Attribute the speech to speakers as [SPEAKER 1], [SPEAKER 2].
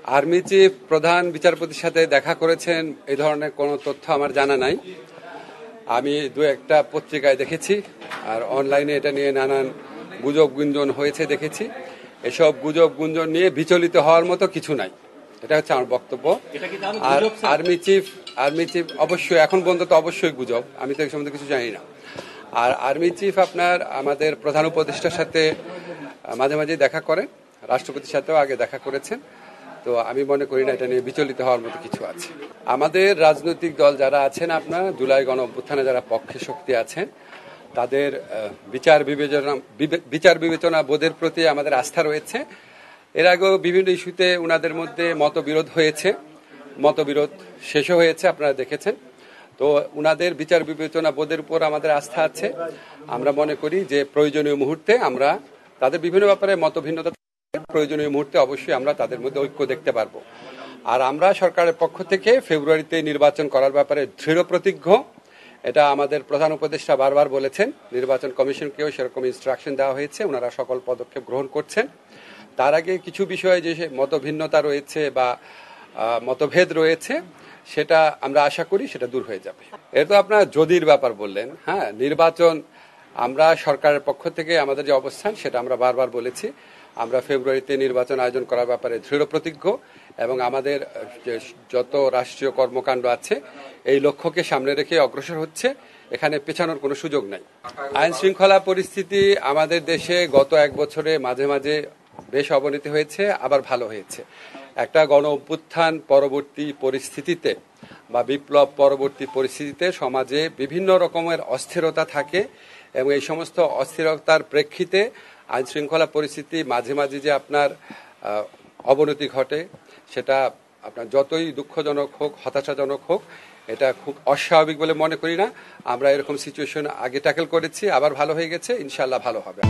[SPEAKER 1] Army chief প্রধান বিচারপতির সাথে দেখা করেছেন এই ধরনের কোনো তথ্য আমার জানা নাই। আমি দু একটা পত্রিকায় দেখেছি, আর অনলাইনে এটা নিয়ে নানান গুজব গুঞ্জন হয়েছে দেখেছি। এসব গুজব গুঞ্জন নিয়ে বিচলিত হওয়ার মতো কিছু নাই, এটা হচ্ছে আমার বক্তব্য। আর আর্মি চিফ অবশ্যই এখন পর্যন্ত তো অবশ্যই গুজব, আমি তো এই সম্বন্ধে কিছু জানি না। আর আর্মি চিফ আপনার আমাদের প্রধান উপদেষ্টার সাথে মাঝে মাঝে দেখা করেন, রাষ্ট্রপতির সাথেও আগে দেখা করেছেন। তো আমি মনে করি না এটা নিয়ে বিচলিত হওয়ার মতো কিছু আছে। আমাদের রাজনৈতিক দল যারা আছেন, আপনার জুলাই গণ অভ্যুত্থানে যারা পক্ষে শক্তি আছেন, তাদের বিচার বিবেচনা বোধের প্রতি আমাদের আস্থা রয়েছে। এর আগেও বিভিন্ন ইস্যুতে ওনাদের মধ্যে মতবিরোধ হয়েছে, মতবিরোধ শেষও হয়েছে, আপনারা দেখেছেন। তো ওনাদের বিচার বিবেচনা বোধের উপর আমাদের আস্থা আছে। আমরা মনে করি যে প্রয়োজনীয় মুহূর্তে আমরা তাদের বিভিন্ন ব্যাপারে মতভিন্নতা, প্রয়োজনীয় মুহূর্তে অবশ্যই আমরা তাদের মধ্যে ঐক্য দেখতে পারবো। আর আমরা সরকারের পক্ষ থেকে ফেব্রুয়ারিতে নির্বাচন করার ব্যাপারে দৃঢ় প্রতিজ্ঞ। এটা আমাদের প্রধান উপদেষ্টা বারবার বলেছেন, নির্বাচন কমিশনকেও সেরকম ইনস্ট্রাকশন দেওয়া হয়েছে, ওনারা সকল পদক্ষেপ গ্রহণ করছেন। তার আগে কিছু বিষয়ে যে মতভিন্নতা রয়েছে বা মতভেদ রয়েছে, সেটা আমরা আশা করি সেটা দূর হয়ে যাবে। এটা তো আপনার যদির ব্যাপার বললেন। হ্যাঁ, নির্বাচন আমরা সরকারের পক্ষ থেকে আমাদের যে অবস্থান সেটা আমরা বারবার বলেছি। আমরা ফেব্রুয়ারিতে নির্বাচন আয়োজন করার ব্যাপারে দৃঢ় প্রতিজ্ঞ এবং আমাদের যত রাষ্ট্রীয় কর্মকাণ্ড আছে এই লক্ষ্যকে সামনে রেখে অগ্রসর হচ্ছে, এখানে পেছানোর কোনো সুযোগ নাই। আইন শৃঙ্খলা পরিস্থিতি আমাদের দেশে গত এক বছরে মাঝে মাঝে বেশ অবনতি হয়েছে, আবার ভালো হয়েছে। একটা গণ অভ্যুত্থান পরবর্তী পরিস্থিতিতে বা বিপ্লব পরবর্তী পরিস্থিতিতে সমাজে বিভিন্ন রকমের অস্থিরতা থাকে এবং এই সমস্ত অস্থিরতার প্রেক্ষিতে আইন শৃঙ্খলা পরিস্থিতি মাঝে মাঝে যে আপনার অবনতি ঘটে, সেটা আপনার যতই দুঃখজনক হোক, হতাশাজনক হোক, এটা খুব অস্বাভাবিক বলে মনে করি না। আমরা এরকম সিচুয়েশন আগে ট্যাকেল করেছি, আবার ভালো হয়ে গেছে, ইনশাল্লাহ ভালো হবে।